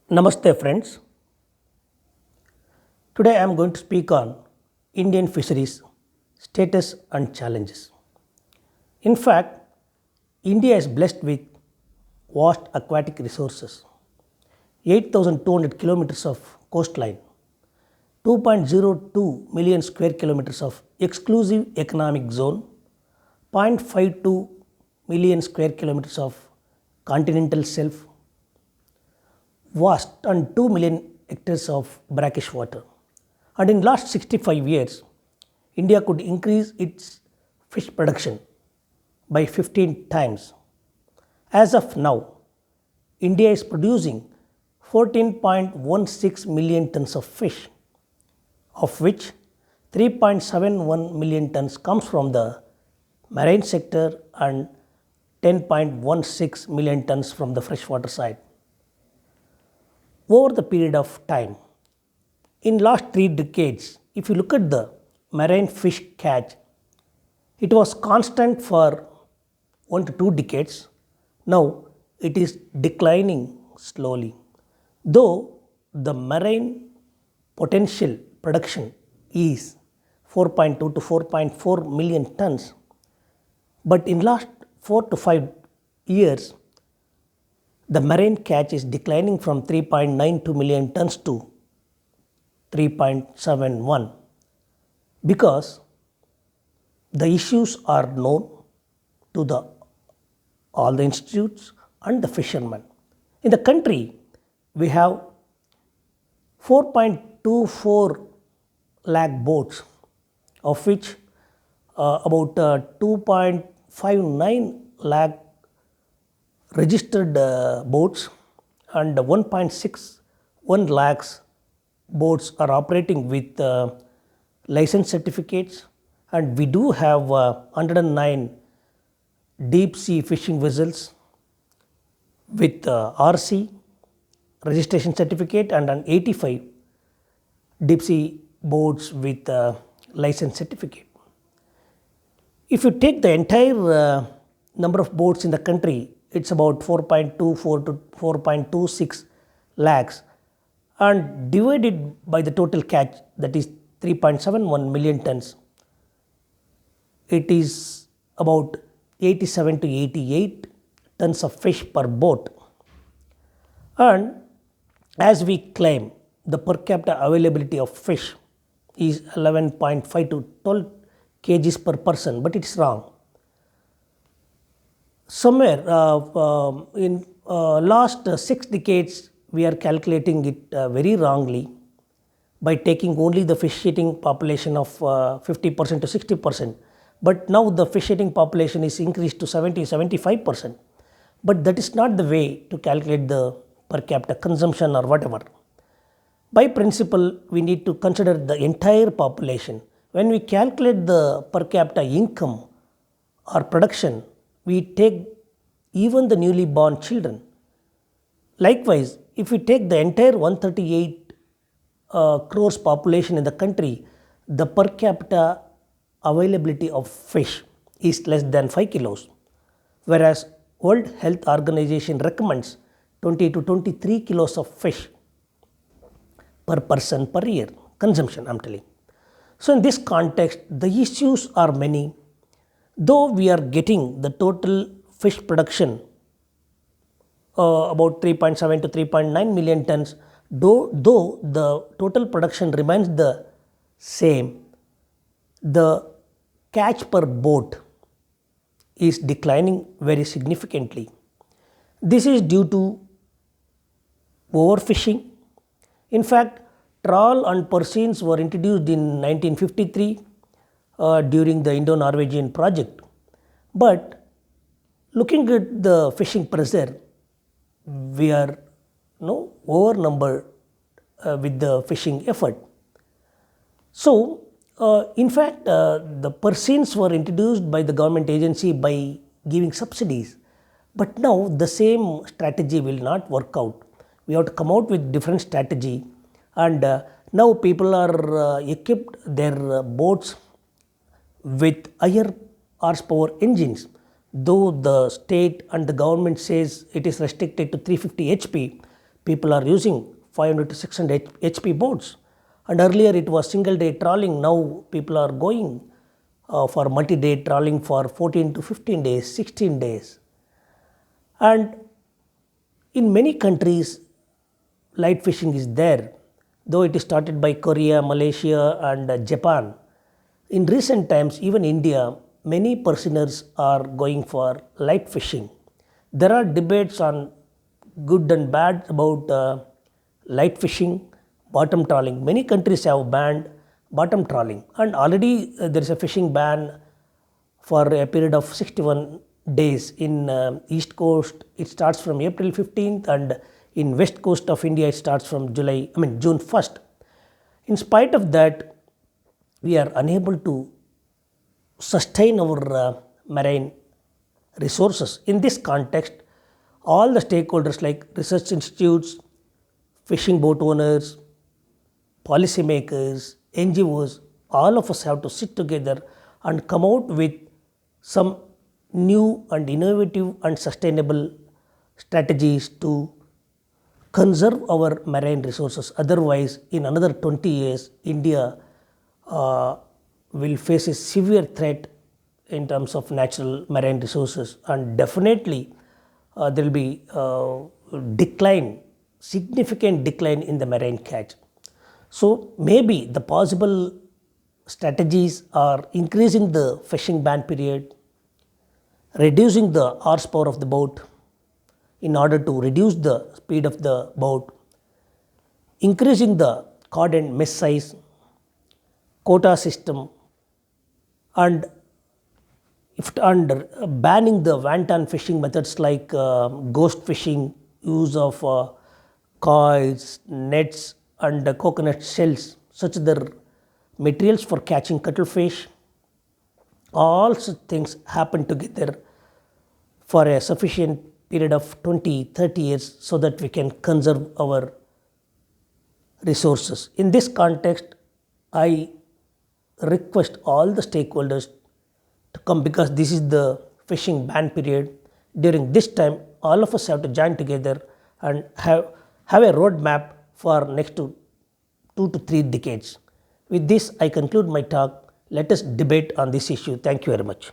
Namaste friends. Today I am going to speak on Indian fisheries status and challenges. In fact, India is blessed with vast aquatic resources, 8,200 kilometers of coastline, 2.02 million square kilometers of exclusive economic zone, 0.52 million square kilometers of continental shelf, vast and 2 million hectares of brackish water. And in last 65 years, India could increase its fish production by 15 times. As of now, India is producing 14.16 million tons of fish, of which 3.71 million tons comes from the marine sector and 10.16 million tons from the freshwater side. Over the period of time, in last 3 decades, if you look at the marine fish catch, it was constant for 1 to 2 decades. Now it is declining slowly. Though the marine potential production is 4.2 to 4.4 million tons, but in last 4 to 5 years, the marine catch is declining from 3.92 million tons to 3.71 because the issues are known to all the institutes and the fishermen. In the country, we have 4.24 lakh boats, of which about 2.59 lakh registered boats and 1.61 lakhs boats are operating with license certificates, and we do have 109 deep sea fishing vessels with RC registration certificate and an 85 deep sea boats with license certificate. If you take the entire number of boats in the country, it's about 4.24 to 4.26 lakhs, and divided by the total catch, that is 3.71 million tons, it is about 87 to 88 tons of fish per boat. And as we claim, the per capita availability of fish is 11.5 to 12 kgs per person, but it's wrong. Somewhere in last 6 decades, we are calculating it very wrongly by taking only the fish eating population of 50% to 60%. But now the fish eating population is increased to 75%. But that is not the way to calculate the per capita consumption or whatever. By principle, we need to consider the entire population. When we calculate the per capita income or production, we take even the newly born children. Likewise, if we take the entire 138 crores population in the country, the per capita availability of fish is less than 5 kilos, whereas World Health Organization recommends 20 to 23 kilos of fish per person per year consumption, I'm telling. So in this context, the issues are many. Though we are getting the total fish production about 3.7 to 3.9 million tons, though the total production remains the same, the catch per boat is declining very significantly. This is due to overfishing. In fact, trawl and purseines were introduced in 1953 during the Indo-Norwegian project. But looking at the fishing pressure, we are overnumbered with the fishing effort. So, in fact, the purseines were introduced by the government agency by giving subsidies. But now the same strategy will not work out. We have to come out with different strategy, and now people are equipped their boats with higher horsepower engines. Though the state and the government says it is restricted to 350 HP, People are using 500 to 600 HP boats. And earlier it was single day trawling. Now people are going for multi-day trawling for 14 to 15 days, 16 days. And in many countries, light fishing is there, though it is started by Korea, Malaysia and Japan. In recent times, even India, many personers are going for light fishing. There are debates on good and bad about light fishing, bottom trawling. Many countries have banned bottom trawling, and already there is a fishing ban for a period of 61 days. In east coast it starts from April 15th, and in west coast of India it starts from June 1st. In spite of that, we are unable to sustain our marine resources. In this context, all the stakeholders like research institutes, fishing boat owners, policymakers, NGOs, all of us have to sit together and come out with some new and innovative and sustainable strategies to conserve our marine resources. Otherwise, in another 20 years, India will face a severe threat in terms of natural marine resources, and definitely there will be decline, significant decline in the marine catch. So maybe the possible strategies are increasing the fishing ban period, reducing the horsepower of the boat in order to reduce the speed of the boat, increasing the cod and mesh size, quota system, and banning the wanton fishing methods like ghost fishing, use of coils, nets and coconut shells, such other materials for catching cuttlefish. All such things happen together for a sufficient period of 20-30 years so that we can conserve our resources. In this context, I request all the stakeholders to come, because this is the fishing ban period. During this time, all of us have to join together and have a roadmap for next 2 to 3 decades. With this, I conclude my talk. Let us debate on this issue. Thank you very much.